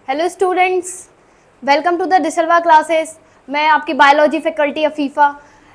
Hello students, welcome to the डिसलवा classes. मैं आपकी biology faculty Afifa.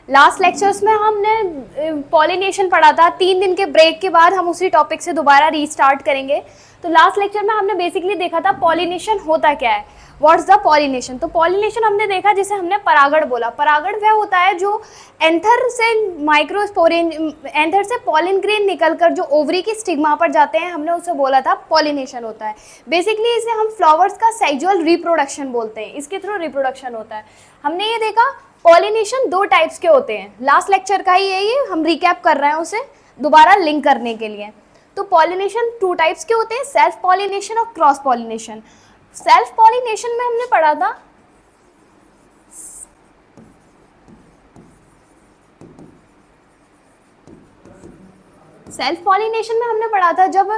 Last lectures में हमने पॉलिनेशन पढ़ा था। 3 दिन के ब्रेक के बाद हम उसी टॉपिक से दोबारा रीस्टार्ट करेंगे। तो लास्ट लेक्चर में हमने बेसिकली देखा था पॉलिनेशन होता क्या है, व्हाट्स द पॉलिनेशन। तो पॉलिनेशन हमने देखा जिसे हमने परागण बोला। परागण वह होता है जो एंथर से माइक्रोस्पोरेंज एंथर से पॉलिन ग्रेन निकलकर जो ओवरी की स्टिग्मा पर जाते हैं, हमने उसे बोला था पॉलिनेशन होता है। बेसिकली इसे हम फ्लावर्स का सेक्सुअल रिप्रोडक्शन बोलते हैं, इसके थ्रू रिप्रोडक्शन होता है। हमने ये देखा पॉलिनेशन 2 टाइप्स के होते हैं। लास्ट लेक्चर का ही ये हम रिकैप कर रहे हैं उसे दोबारा लिंक करने के लिए। तो पॉलिनेशन 2 टाइप्स के होते हैं, सेल्फ पॉलिनेशन और क्रॉस पॉलिनेशन। सेल्फ पॉलिनेशन में हमने पढ़ा था जब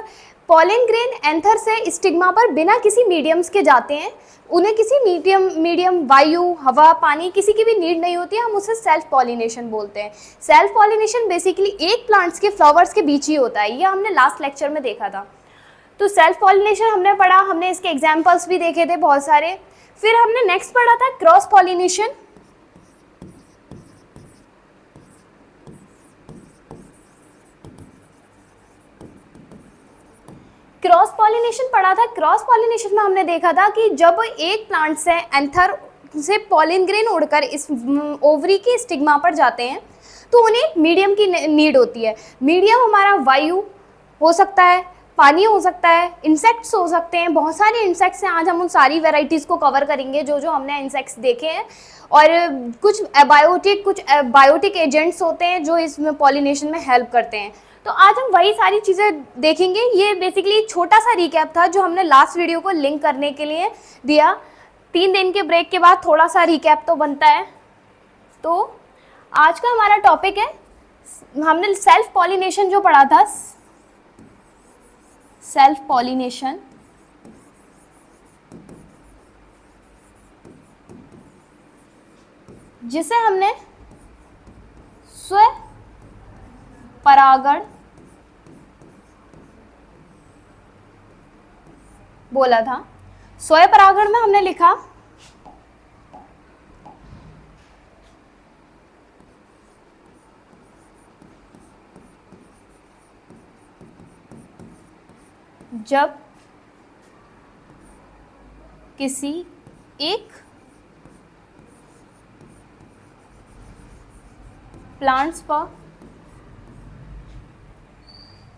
पॉलिन ग्रेन एंथर से स्टिग्मा पर बिना किसी मीडियम्स के जाते हैं, उन्हें किसी मीडियम वायु, हवा, पानी किसी की भी नीड नहीं होती है, हम उसे सेल्फ पॉलिनेशन बोलते हैं। सेल्फ पॉलिनेशन बेसिकली एक प्लांट्स के फ्लावर्स के बीच ही होता है, ये हमने लास्ट लेक्चर में देखा था। तो सेल्फ पॉलिनेशन हमने पढ़ा, हमने इसके एग्जाम्पल्स भी देखे थे बहुत सारे। फिर हमने नेक्स्ट पढ़ा था क्रॉस पॉलिनेशन। क्रॉस पॉलिनेशन पढ़ा था। क्रॉस पॉलिनेशन में हमने देखा था कि जब एक प्लांट से एंथर से पॉलिन ग्रेन उड़कर इस ओवरी की स्टिग्मा पर जाते हैं तो उन्हें मीडियम की नीड होती है। मीडियम हमारा वायु हो सकता है, पानी हो सकता है, इंसेक्ट्स हो सकते हैं, बहुत सारे इंसेक्ट्स हैं। आज हम उन सारी वेराइटीज़ को कवर करेंगे जो हमने इंसेक्ट्स देखे हैं। और कुछ बायोटिक एजेंट्स होते हैं जो इसमें पॉलिनेशन में हेल्प करते हैं। तो आज हम वही सारी चीज़ें देखेंगे। ये बेसिकली छोटा सा रिकैप था जो हमने लास्ट वीडियो को लिंक करने के लिए दिया। 3 दिन के ब्रेक के बाद थोड़ा सा रिकैप तो बनता है। तो आज का हमारा टॉपिक है, हमने सेल्फ पॉलिनेशन जो पढ़ा था, सेल्फ पॉलिनेशन, जिसे हमने स्व परागण बोला था। स्वयं परागण में हमने लिखा जब किसी एक प्लांट्स पर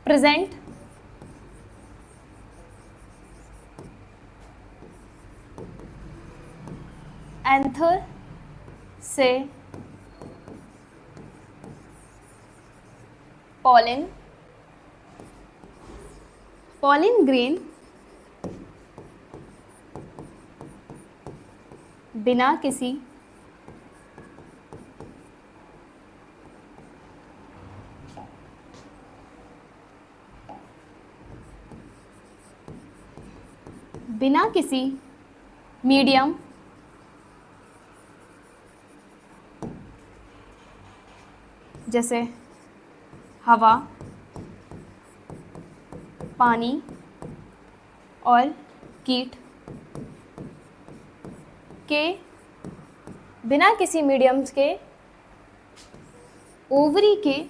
प्रेजेंट एंथर से पॉलिन ग्रेन बिना किसी मीडियम जैसे हवा, पानी और कीट के बिना किसी मीडियम्स के ओवरी के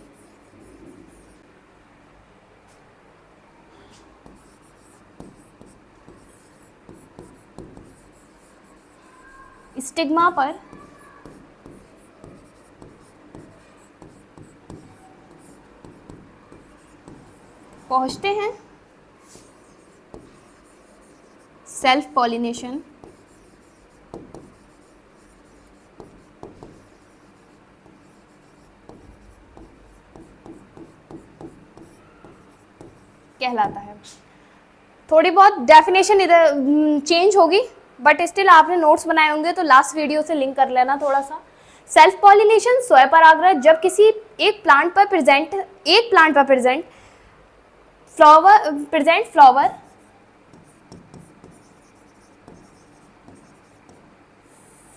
स्टिग्मा पर पहुंचते हैं। सेल्फ पॉलिनेशन कहलाता है। थोड़ी बहुत डेफिनेशन इधर चेंज होगी, बट स्टिल आपने नोट्स बनाए होंगे तो लास्ट वीडियो से लिंक कर लेना थोड़ा सा। सेल्फ पॉलिनेशन स्वयं परागण जब किसी एक प्लांट पर प्रेजेंट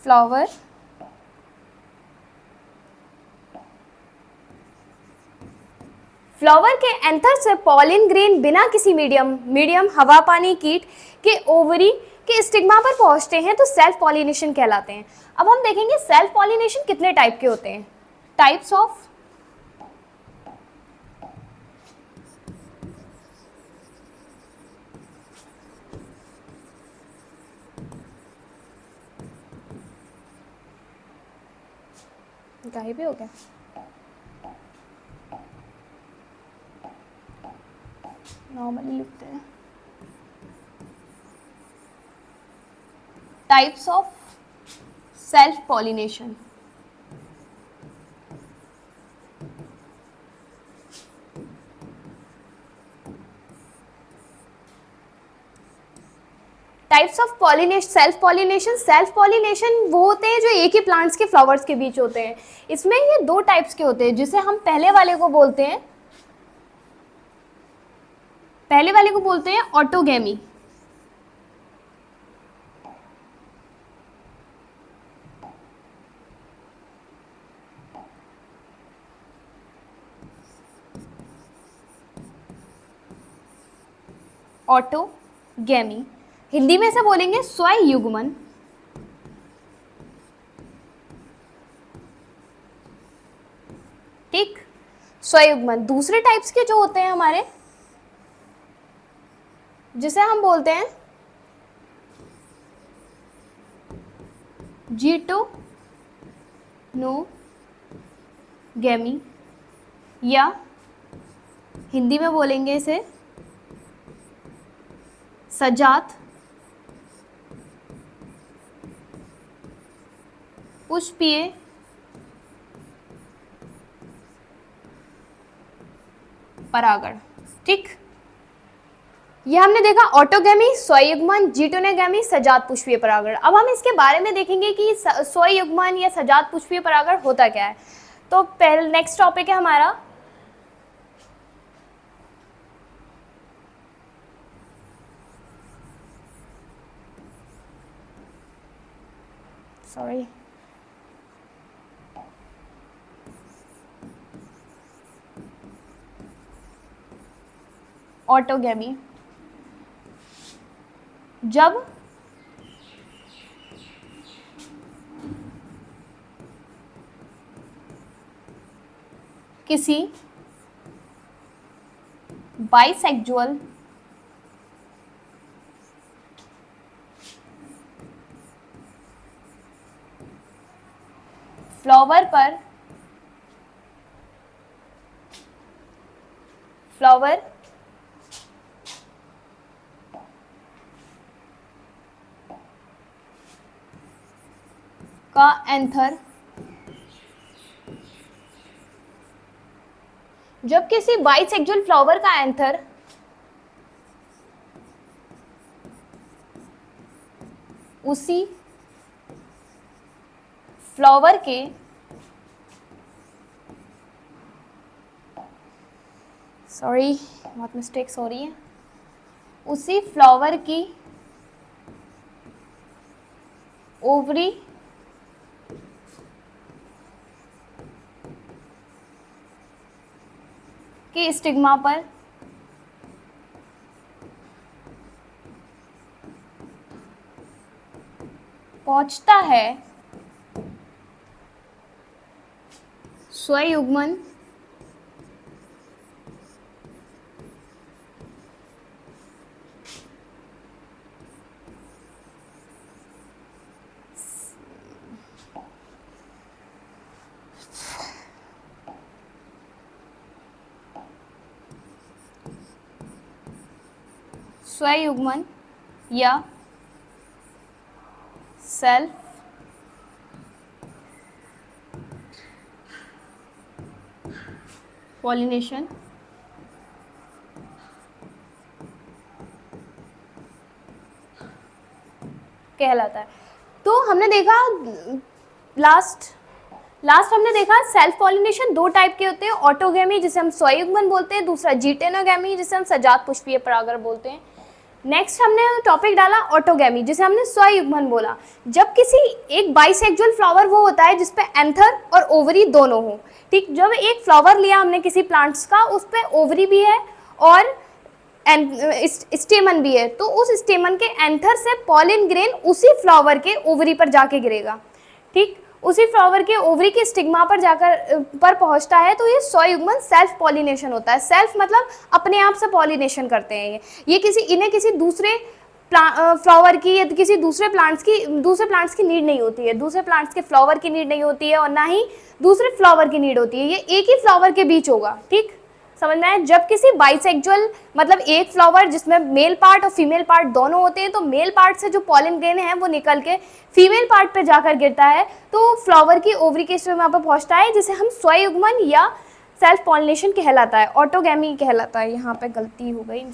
फ्लावर फ्लावर के एंथर से पॉलिन ग्रेन बिना किसी मीडियम हवा, पानी, कीट के ओवरी कि स्टिग्मा पर पहुंचते हैं तो सेल्फ पॉलिनेशन कहलाते हैं। अब हम देखेंगे सेल्फ पॉलिनेशन कितने टाइप के होते हैं। टाइप्स ऑफ गायब भी हो गया। नॉर्मली लिखते हैं। Types of self pollination. Types of pollination self pollination वो होते हैं जो एक ही प्लांट्स के फ्लावर्स के बीच होते हैं। इसमें ये दो टाइप्स के होते हैं, जिसे हम पहले वाले को बोलते हैं ऑटोगेमी। ऑटोगेमी हिंदी में से बोलेंगे स्वयुग्मन। ठीक, स्वयुग्मन। दूसरे टाइप्स के जो होते हैं हमारे, जिसे हम बोलते हैं जिटोनोगेमी, या हिंदी में बोलेंगे इसे सजात पुष्पीय परागण। ठीक, यह हमने देखा ऑटोगेमी, स्वयुग्मन, जिटोनोगेमी, सजात पुष्पीय परागण। अब हम इसके बारे में देखेंगे कि स्वयुग्मन या सजात पुष्पीय परागण होता क्या है। तो पहले नेक्स्ट टॉपिक है हमारा ऑटोगेमी। जब किसी बाइसेक्सुअल फ्लावर का एंथर, जब किसी बाइसेक्सुअल फ्लावर का एंथर उसी फ्लावर के बहुत मिस्टेक्स हो रही है, उसी फ्लावर की ओवरी के स्टिग्मा पर पहुंचता है स्वयुग्मन या सेल्फ पॉलिनेशन कहलाता है। तो हमने देखा लास्ट हमने देखा सेल्फ पॉलिनेशन दो टाइप के होते हैं, ऑटोगेमी जिसे हम स्वयुग्मन बोलते हैं, दूसरा जिटेनोगेमी जिसे हम सजात पुष्पीय परागण बोलते हैं। नेक्स्ट हमने टॉपिक डाला ऑटोगेमी जिसे हमने स्वयुग्मन बोला। जब किसी एक बाइसेक्सुअल फ्लावर वो होता है जिसपे एंथर और ओवरी दोनों हो। ठीक, जब एक फ्लावर लिया हमने किसी प्लांट्स का, उस पे ओवरी भी है और स्टेमन भी है, तो उस स्टेमन के एंथर से पॉलिन ग्रेन उसी फ्लावर के ओवरी पर जाके गिरेगा, ठीक, उसी फ्लावर के ओवरी के स्टिग्मा पर जाकर पर पहुंचता है। तो ये स्वयुग्मन सेल्फ पॉलिनेशन होता है। सेल्फ मतलब अपने आप से पॉलिनेशन करते हैं ये इन्हें किसी दूसरे फ्लावर की या किसी दूसरे प्लांट्स की नीड नहीं होती है, दूसरे प्लांट्स के फ्लावर की नीड नहीं होती है और ना ही दूसरे फ्लावर की नीड होती है, ये एक ही फ्लावर के बीच होगा, ठीक, समझ में आया। जब किसी बाइसेक्सुअल मतलब एक फ्लावर जिसमें मेल पार्ट और फीमेल पार्ट दोनों होते हैं, तो मेल पार्ट से जो पॉलिन ग्रेन है वो निकल के फीमेल पार्ट पे जाकर गिरता है, तो फ्लावर की ओवरी के स्टिग्मा पर पहुंचता है, जिसे हम स्वयुग्मन या सेल्फ पॉलिनेशन कहलाता है, ऑटोगैमी कहलाता है। यहाँ पे गलती हो गई,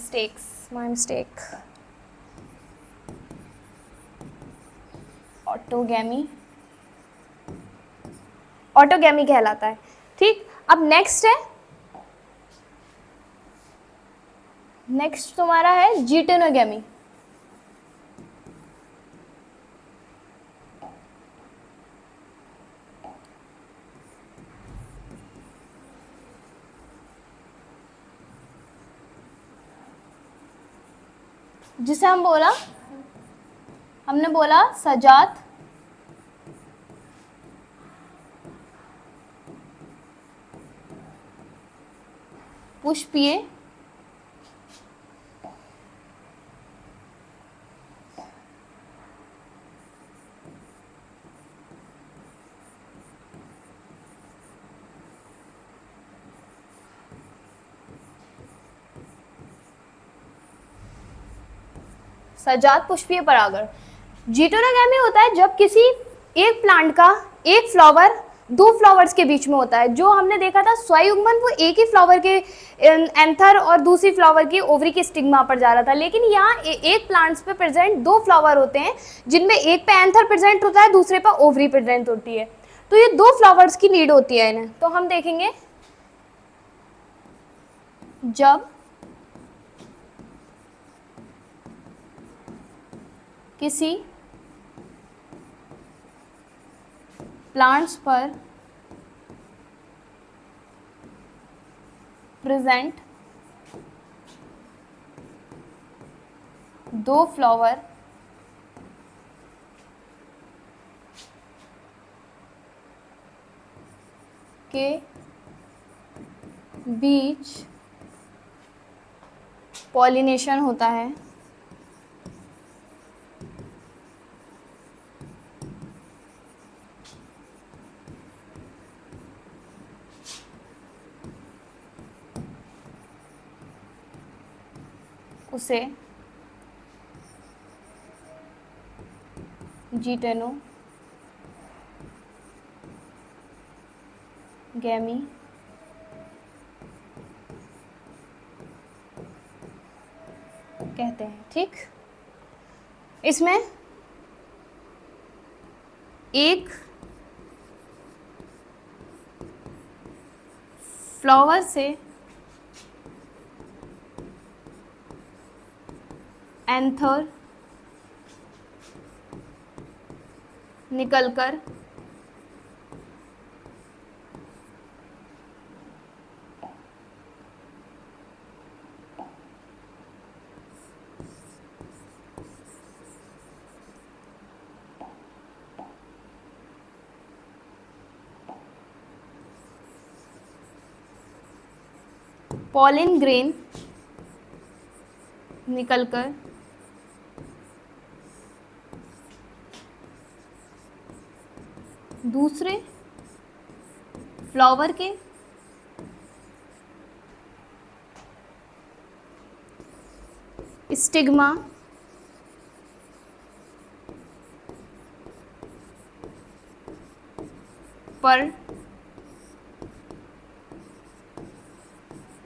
माय मिस्टेक, ऑटोगैमी कहलाता है, ठीक। अब नेक्स्ट तुम्हारा है जीटेनोगैमी। जिसे हमने बोला सजात पुष्पीय सजात पुष्पीय परागण। जीटोनोगैमी होता है जब किसी एक प्लांट का एक फ्लावर दो फ्लावर्स के बीच में होता है। जो हमने देखा था स्वयुग्मन वो एक ही फ्लावर के एंथर और दूसरी फ्लावर की ओवरी के स्टिग्मा पर जा रहा था, लेकिन यहाँ एक प्लांट्स पे प्रेजेंट दो फ्लावर होते हैं, जिनमें एक पे एंथर प्रेजेंट होता है, दूसरे पे ओवरी प्रेजेंट होती है, तो ये दो फ्लावर्स की नीड होती है इन्हें। तो हम देखेंगे जब किसी प्लांट्स पर प्रेजेंट दो फ्लावर के बीच पॉलिनेशन होता है, उसे जीटेनोगैमी कहते हैं, ठीक। इसमें एक फ्लावर से एंथर निकलकर पॉलिन ग्रेन निकलकर दूसरे फ्लावर के स्टिग्मा पर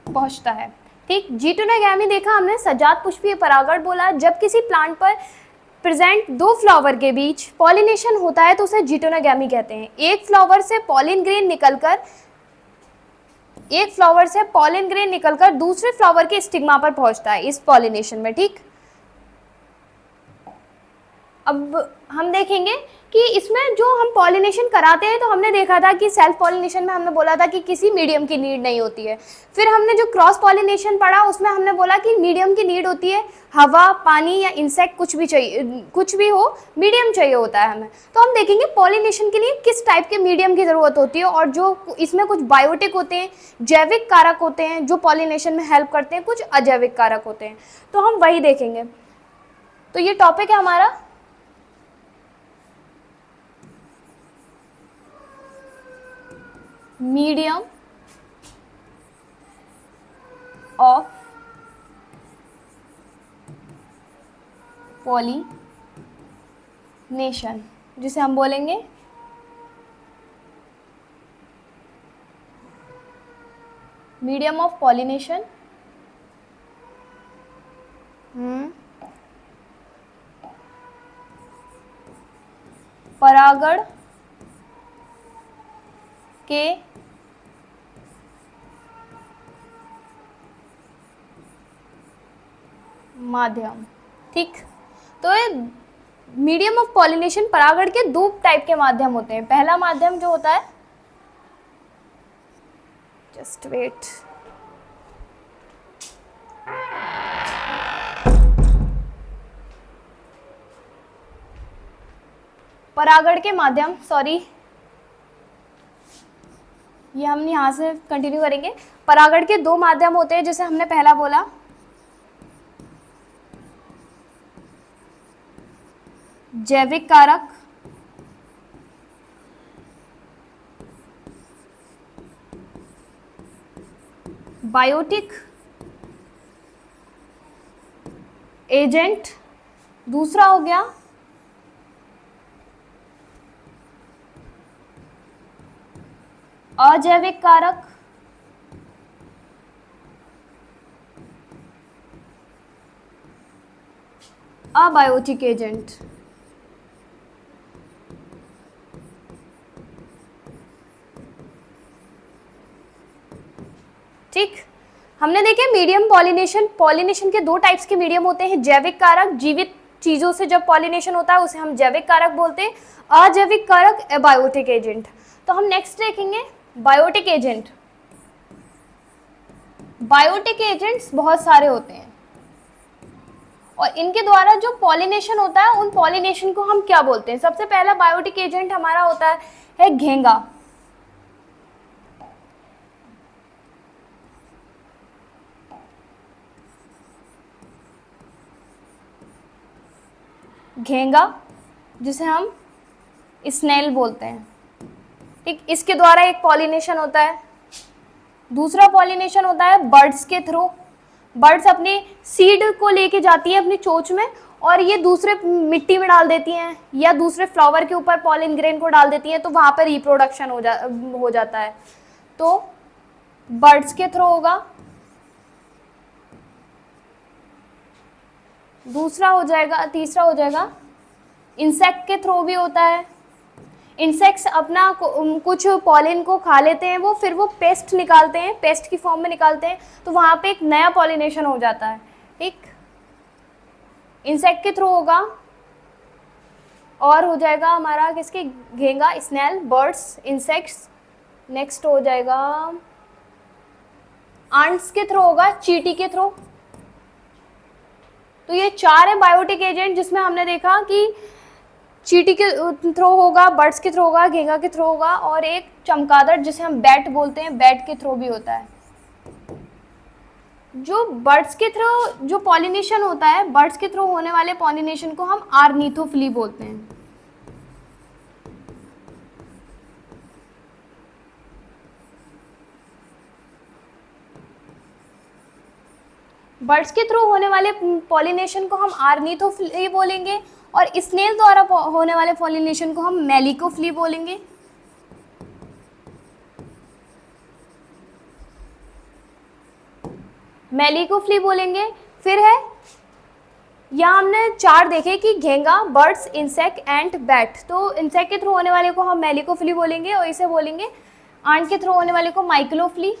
पहुंचता है, ठीक। जीटोनोगैमी देखा हमने, सजात पुष्पीय परागण बोला, जब किसी प्लांट पर प्रेजेंट दो फ्लावर के बीच पॉलिनेशन होता है तो उसे जीटोनोगैमी कहते हैं। एक फ्लावर से पॉलिन ग्रेन निकलकर दूसरे फ्लावर के स्टिग्मा पर पहुंचता है इस पॉलिनेशन में, ठीक। अब हम देखेंगे कि इसमें जो हम पॉलिनेशन कराते हैं, तो हमने देखा था कि सेल्फ पॉलिनेशन में हमने बोला था कि किसी मीडियम की नीड नहीं होती है। फिर हमने जो क्रॉस पॉलिनेशन पढ़ा उसमें हमने बोला कि मीडियम की नीड होती है, हवा, पानी या इंसेक्ट कुछ भी चाहिए, कुछ भी हो, मीडियम चाहिए होता है हमें। तो हम देखेंगे पॉलिनेशन के लिए किस टाइप के मीडियम की ज़रूरत होती है, और जो इसमें कुछ बायोटिक होते हैं, जैविक कारक होते हैं जो पॉलिनेशन में हेल्प करते हैं, कुछ अजैविक कारक होते हैं, तो हम वही देखेंगे। तो ये टॉपिक है हमारा मीडियम ऑफ पॉलिनेशन, जिसे हम बोलेंगे मीडियम ऑफ पॉलिनेशन। परागण के माध्यम, ठीक। तो ये मीडियम ऑफ पॉलिनेशन परागण के दो टाइप के माध्यम होते हैं। पहला माध्यम जो होता है, जस्ट वेट, परागण के माध्यम, सॉरी ये हम यहाँ से कंटिन्यू करेंगे। परागण के दो माध्यम होते हैं, जैसे हमने पहला बोला जैविक कारक, बायोटिक एजेंट, दूसरा हो गया अजैविक कारक, अबायोटिक एजेंट। ठीक, हमने देखे मीडियम पॉलिनेशन के दो टाइप्स के मीडियम होते हैं। जैविक कारक, जीवित चीजों से जब पॉलिनेशन होता है उसे हम जैविक कारक बोलते हैं। अजैविक कारक एबायोटिक एजेंट। तो हम नेक्स्ट देखेंगे बायोटिक एजेंट। बायोटिक एजेंट्स बहुत सारे होते हैं और इनके द्वारा जो पॉलिनेशन होता है उन पॉलिनेशन को हम क्या बोलते हैं। सबसे पहला बायोटिक एजेंट हमारा होता है घेंगा। घेंगा जिसे हम स्नेल बोलते हैं, ठीक। इसके द्वारा एक पॉलिनेशन होता है। दूसरा पॉलिनेशन होता है बर्ड्स के थ्रू। बर्ड्स अपनी सीड को लेके जाती है अपनी चोंच में और ये दूसरे मिट्टी में डाल देती हैं या दूसरे फ्लावर के ऊपर पॉलिन ग्रेन को डाल देती हैं, तो वहाँ पर रिप्रोडक्शन हो जाता है। तो बर्ड्स के थ्रू होगा। दूसरा हो जाएगा, तीसरा हो जाएगा इंसेक्ट के थ्रू भी होता है। इंसेक्ट्स अपना कुछ पॉलिन को खा लेते हैं, वो फिर वो पेस्ट निकालते हैं, पेस्ट की फॉर्म में निकालते हैं, तो वहाँ पे एक नया पॉलिनेशन हो जाता है, ठीक। इंसेक्ट के थ्रू होगा। और हो जाएगा हमारा किसके, घेंगा, स्नेल, बर्ड्स, इंसेक्ट्स। नेक्स्ट हो जाएगा आंट्स के थ्रू होगा, चींटी के थ्रू। तो ये चार है बायोटिक एजेंट, जिसमें हमने देखा कि चींटी के थ्रू होगा, बर्ड्स के थ्रू होगा, घेंगा के थ्रू होगा, और एक चमगादड़ जिसे हम बैट बोलते हैं, बैट के थ्रू भी होता है। जो बर्ड्स के थ्रू जो पॉलिनेशन होता है, बर्ड्स के थ्रू होने वाले पॉलिनेशन को हम आर्निथोफिली बोलते हैं। बर्ड्स के थ्रू होने वाले पॉलिनेशन को हम आर्निथोफिली बोलेंगे और स्नेल द्वारा होने वाले पॉलिनेशन को हम मेलिकोफिली बोलेंगे। मेलिकोफिली बोलेंगे। फिर है, यहाँ हमने चार देखे कि घेंगा, बर्ड्स, इंसेक्ट, एंट, बैट। तो इंसेक्ट के थ्रू होने वाले को हम मेलिकोफिली बोलेंगे और इसे बोलेंगे। आंट के थ्रू होने वाले को माइक्लोफिली।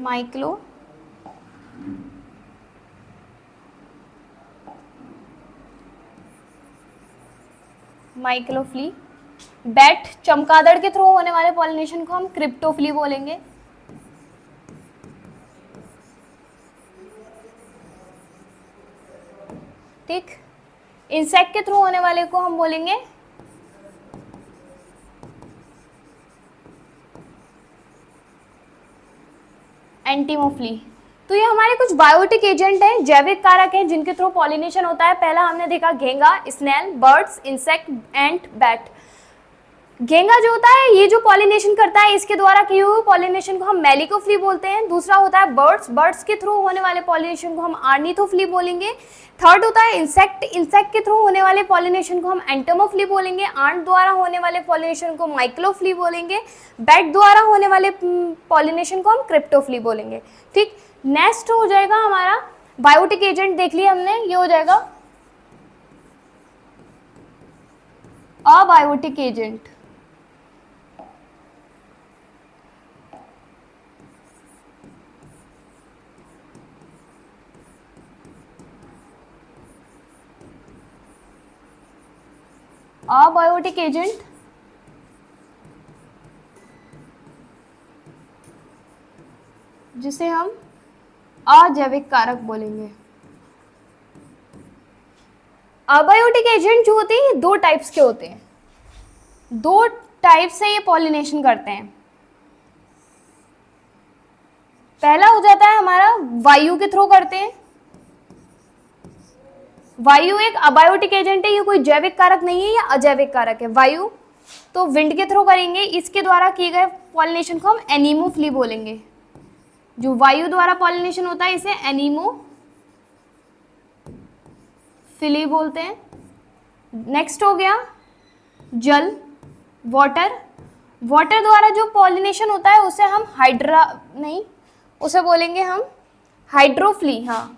माइक्रो माइक्रोफ्ली। बैट चमगादड़ के थ्रू होने वाले पॉलिनेशन को हम क्रिप्टोफ्ली बोलेंगे। ठीक, इंसेक्ट के थ्रू होने वाले को हम बोलेंगे एंटीमोफ्ली। तो ये हमारे कुछ बायोटिक एजेंट हैं, जैविक कारक हैं जिनके थ्रू पॉलिनेशन होता है। पहला हमने देखा घेंगा, स्नेल, बर्ड्स, इंसेक्ट, एंट, बैट। घेंगा जो होता है ये जो पॉलिनेशन करता है, इसके द्वारा किए हुए पॉलिनेशन को हम मेलिकोफ्ली बोलते हैं। दूसरा होता है बर्ड्स, बर्ड्स के थ्रू होने वाले पॉलिनेशन को हम आर्निथोफ्ली बोलेंगे। थर्ड होता है इंसेक्ट, इंसेक्ट के थ्रू होने वाले पॉलिनेशन को हम एंटोमोफ्ली बोलेंगे। आंट द्वारा होने वाले पॉलिनेशन को माइक्लोफ्ली बोलेंगे। बैट द्वारा होने वाले पॉलिनेशन को हम क्रिप्टोफ्ली बोलेंगे। ठीक, नेक्स्ट हो जाएगा हमारा बायोटिक एजेंट, देख लिया हमने, ये हो जाएगा अबायोटिक एजेंट। अबायोटिक एजेंट जिसे हम अजैविक कारक बोलेंगे। अबायोटिक एजेंट जो होते हैं ये दो टाइप्स के होते हैं, दो टाइप से ये पॉलिनेशन करते हैं। पहला हो जाता है हमारा वायु के थ्रू करते हैं। वायु एक अबायोटिक एजेंट है, ये कोई जैविक कारक नहीं है, या अजैविक कारक है। वायु तो विंड के थ्रू करेंगे, इसके द्वारा किए गए पॉलिनेशन को हम एनीमोफ्ली बोलेंगे। जो वायु द्वारा पॉलिनेशन होता है इसे एनीमोफिली बोलते हैं। नेक्स्ट हो गया जल, वाटर। वाटर द्वारा जो पॉलिनेशन होता है उसे हम उसे बोलेंगे हम हाइड्रोफ्ली। हाँ,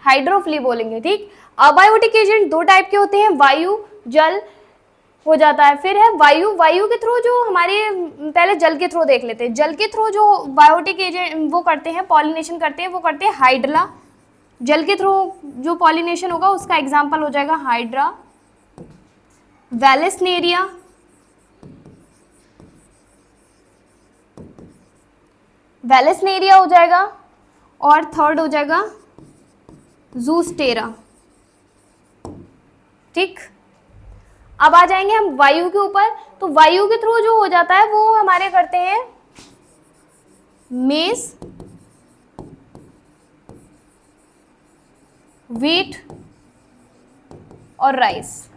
हाइड्रोफ्ली बोलेंगे। ठीक, अबायोटिक एजेंट दो टाइप के होते हैं, वायु, जल हो जाता है। फिर है वायु, वायु के थ्रू जो हमारे, पहले जल के थ्रू देख लेते हैं। जल के थ्रू जो बायोटिक एजेंट वो करते हैं, पॉलिनेशन करते हैं, वो करते हैं हाइड्रा। जल के थ्रू जो पॉलिनेशन होगा उसका एग्जाम्पल हो जाएगा हाइड्रा, वैलेस्नेरिया, हो जाएगा, और थर्ड हो जाएगा ज़ूस्टेरा। ठीक, अब आ जाएंगे हम वायु के ऊपर। तो वायु के थ्रू जो हो जाता है वो हमारे करते हैं मेज, व्हीट और राइस।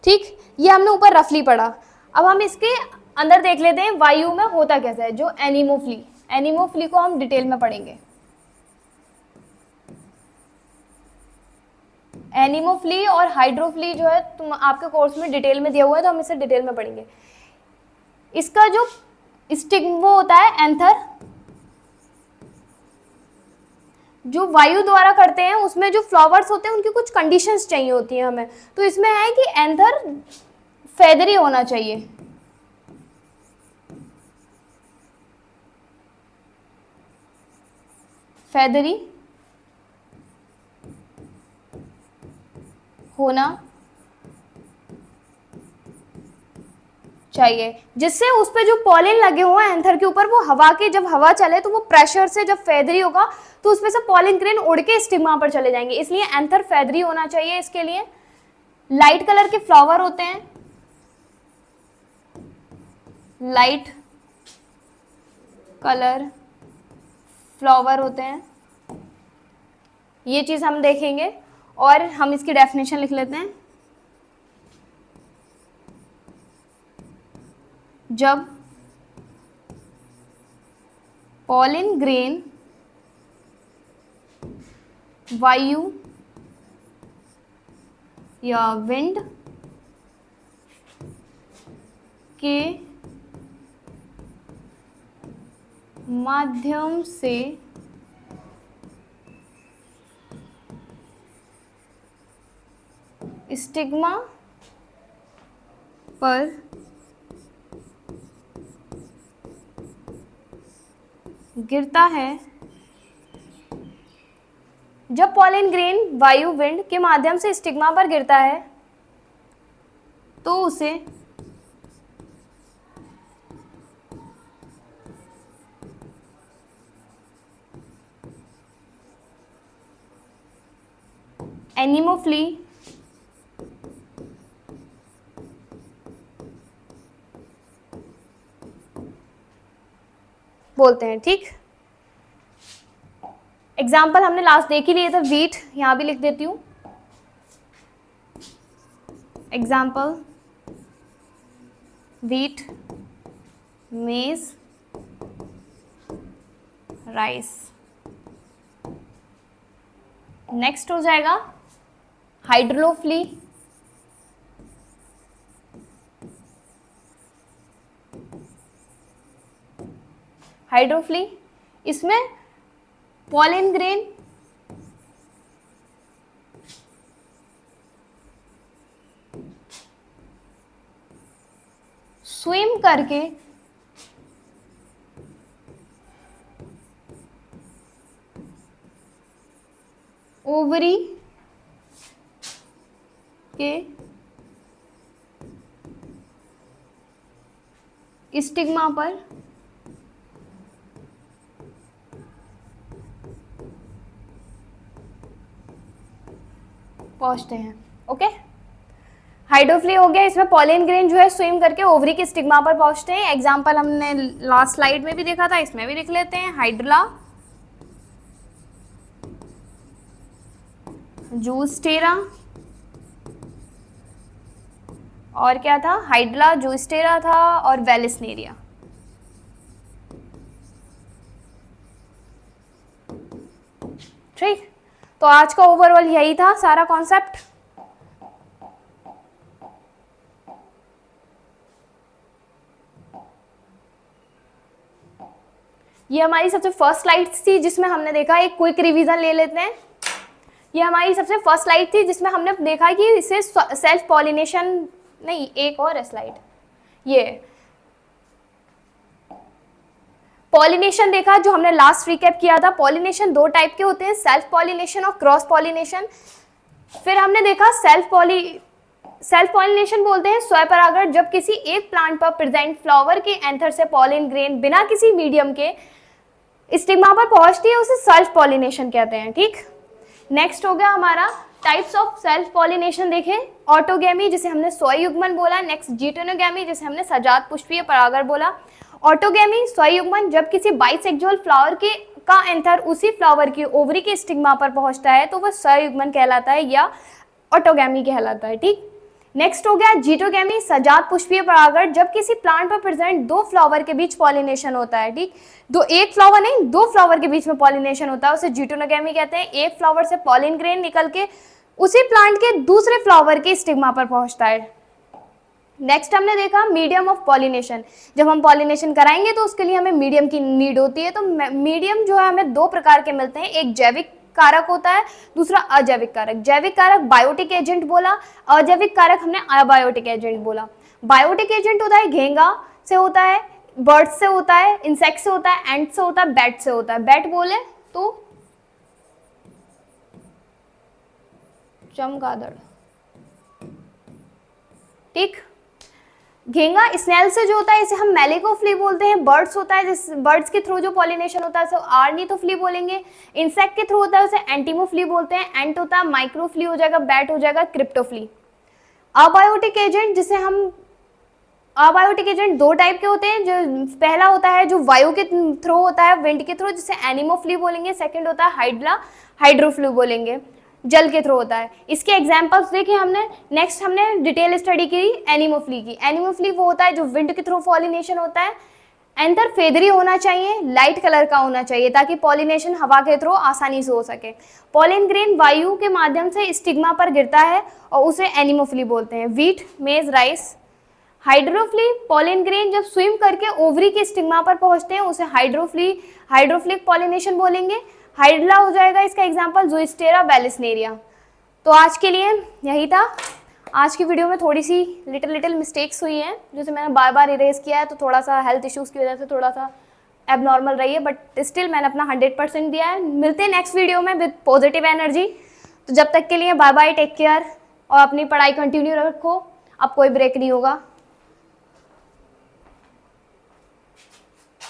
ठीक, ये हमने ऊपर रफली पढ़ा। अब हम इसके अंदर देख लेते हैं वायु में होता कैसा है। जो एनीमोफ्ली को हम डिटेल में पढ़ेंगे। एनीमोफ्ली और हाइड्रोफ्ली जो है तुम आपके कोर्स में डिटेल में दिया हुआ है, तो हम इसे डिटेल में पढ़ेंगे। इसका जो वो होता है एंथर, जो वायु द्वारा करते हैं उसमें जो फ्लावर्स होते हैं उनकी कुछ कंडीशंस चाहिए होती हैं हमें। तो इसमें है कि एंथर फेदरी होना चाहिए। फेदरी होना चाहिए, जिससे उस पे जो पॉलिन लगे हुए हैं एंथर के ऊपर, वो हवा के, जब हवा चले तो वो प्रेशर से जब फेदरी होगा तो उसमें से पॉलिन ग्रेन उड़ के स्टिग्मा पर चले जाएंगे, इसलिए एंथर फेदरी होना चाहिए। इसके लिए लाइट कलर के फ्लावर होते हैं, लाइट कलर फ्लावर होते हैं, ये चीज हम देखेंगे। और हम इसकी डेफिनेशन लिख लेते हैं। जब पॉलिन ग्रेन वायु या विंड के माध्यम से स्टिग्मा पर गिरता है जब पॉलन ग्रेन वायु विंड के माध्यम से स्टिग्मा पर गिरता है तो उसे एनिमोफ्ली बोलते हैं। ठीक, एग्जाम्पल हमने लास्ट देख ही लिए थे, वीट, यहां भी लिख देती हूं एग्जाम्पल, वीट, मेज, राइस। नेक्स्ट हो जाएगा हाइड्रोफ्ली, हाइड्रोफ्ली, इसमें पॉलन ग्रेन स्विम करके ओवरी के स्टिग्मा पर पहुंचते हैं। ओके, हाइड्रोफ्ली हो गया, इसमें पॉलन ग्रेन जो है स्विम करके ओवरी के स्टिग्मा पर पहुंचते हैं। एग्जांपल हमने लास्ट स्लाइड में भी देखा था, इसमें भी लिख लेते हैं, हाइड्रला जूस्टेरा, और क्या था, हाइड्रला जूस्टेरा था, और वेलिस्नेरिया। ठीक, तो आज का ओवरऑल यही था सारा कॉन्सेप्ट। ये हमारी सबसे फर्स्ट स्लाइड थी जिसमें हमने देखा, एक क्विक रिवीजन ले लेते हैं। ये हमारी सबसे फर्स्ट स्लाइड थी जिसमें हमने देखा कि इसे सेल्फ पॉलिनेशन, नहीं एक और है स्लाइड, ये पॉलिनेशन देखा जो हमने लास्ट रिकैप किया था। पॉलिनेशन दो टाइप के होते हैं, सेल्फ पॉलिनेशन और क्रॉस पॉलिनेशन। फिर हमने देखा सेल्फ पॉलिनेशन बोलते हैं स्वपरागण, जब किसी एक प्लांट पर प्रेजेंट फ्लावर के एंथर से पॉलन ग्रेन बिना किसी मीडियम के स्टिग्मा पर पहुंचती है, उसे सेल्फ पॉलिनेशन कहते हैं। ठीक, नेक्स्ट हो गया हमारा टाइप्स ऑफ सेल्फ पॉलिनेशन देखें, ऑटोगैमी जिसे हमने स्वयुग्मन बोला, नेक्स्ट जीटेनोगैमी जिसे हमने सजात पुष्पीय परागण बोला। ऑटोगैमी स्वयुग्मन, जब किसी बाइसेक्सुअल फ्लावर के का एंथर उसी फ्लावर की ओवरी के स्टिग्मा पर पहुंचता है तो वह स्वयुग्मन कहलाता है या ऑटोगैमी कहलाता है। ठीक, नेक्स्ट हो गया जीटोगैमी, सजात पुष्पीय परागण, जब किसी प्लांट पर प्रेजेंट दो फ्लावर के बीच पॉलिनेशन होता है। ठीक, एक फ्लावर नहीं, दो फ्लावर के बीच में पॉलिनेशन होता है, उसे जीटोनोगैमी कहते हैं। एक फ्लावर से पॉलन ग्रेन निकल के उसी प्लांट के दूसरे फ्लावर के स्टिग्मा पर पहुंचता है। नेक्स्ट हमने देखा मीडियम ऑफ पॉलिनेशन, जब हम पॉलिनेशन कराएंगे तो उसके लिए हमें मीडियम की नीड होती है। तो मीडियम जो है हमें दो प्रकार के मिलते हैं, एक जैविक कारक होता है, दूसरा अजैविक कारक। जैविक कारक बायोटिक एजेंट बोला, अजैविक कारक हमने अबायोटिक एजेंट बोला। बायोटिक एजेंट होता है घेंगा से होता है, बर्ड से होता है, इंसेक्ट से होता है, एंट से होता है, बैट से होता है। बैट बोले तो चमगादड़। ठीक, घेंगा स्नेल से जो होता है इसे हम मेलिकोफ्ली बोलते हैं। बर्ड्स होता है, जिस बर्ड्स के थ्रू जो पॉलिनेशन होता है उसे आर्निथोफ्ली बोलेंगे। इंसेक्ट के थ्रू होता है उसे एंटीमोफ्ली बोलते हैं। एंट होता है माइक्रोफ्ली हो जाएगा, बैट हो जाएगा क्रिप्टोफ्ली। अबायोटिक एजेंट जिसे हम अबायोटिक एजेंट दो टाइप के होते हैं, जो पहला होता है जो वायु के थ्रू होता है, विंड के थ्रू, जिसे एनिमोफ्ली बोलेंगे। सेकंड होता है हाइड्रोफ्लू बोलेंगे, जल के थ्रू होता है। इसके एग्जांपल्स देखे हमने। नेक्स्ट हमने डिटेल स्टडी की एनिमोफ्ली की। एनिमोफ्ली वो होता है जो विंड के थ्रू पॉलिनेशन होता है। एंथर फेदरी होना चाहिए, लाइट कलर का होना चाहिए ताकि पॉलिनेशन हवा के थ्रू आसानी से हो सके। पॉलन ग्रेन वायु के माध्यम से स्टिग्मा पर गिरता है और उसे एनिमोफ्ली बोलते हैं। वीट, मेज, राइस। हाइड्रोफ्ली, पॉलन ग्रेन जब स्विम करके ओवरी के स्टिग्मा पर पहुंचते हैं उसे हाइड्रोफ्लिक पॉलिनेशन बोलेंगे। हाइड्रला हो जाएगा इसका एग्जाम्पल, ज़ोस्टेरा वेलिस्नेरिया। तो आज के लिए यही था। आज की वीडियो में थोड़ी सी लिटिल मिस्टेक्स हुई हैं, जैसे मैंने बार बार इरेज किया है, तो थोड़ा सा हेल्थ इश्यूज़ की वजह से थोड़ा सा एबनॉर्मल रही है, बट स्टिल मैंने अपना 100% दिया है। मिलते हैं नेक्स्ट वीडियो में विद पॉजिटिव एनर्जी। तो जब तक के लिए बाय बाय, टेक केयर, और अपनी पढ़ाई कंटिन्यू रखो, अब कोई ब्रेक नहीं होगा।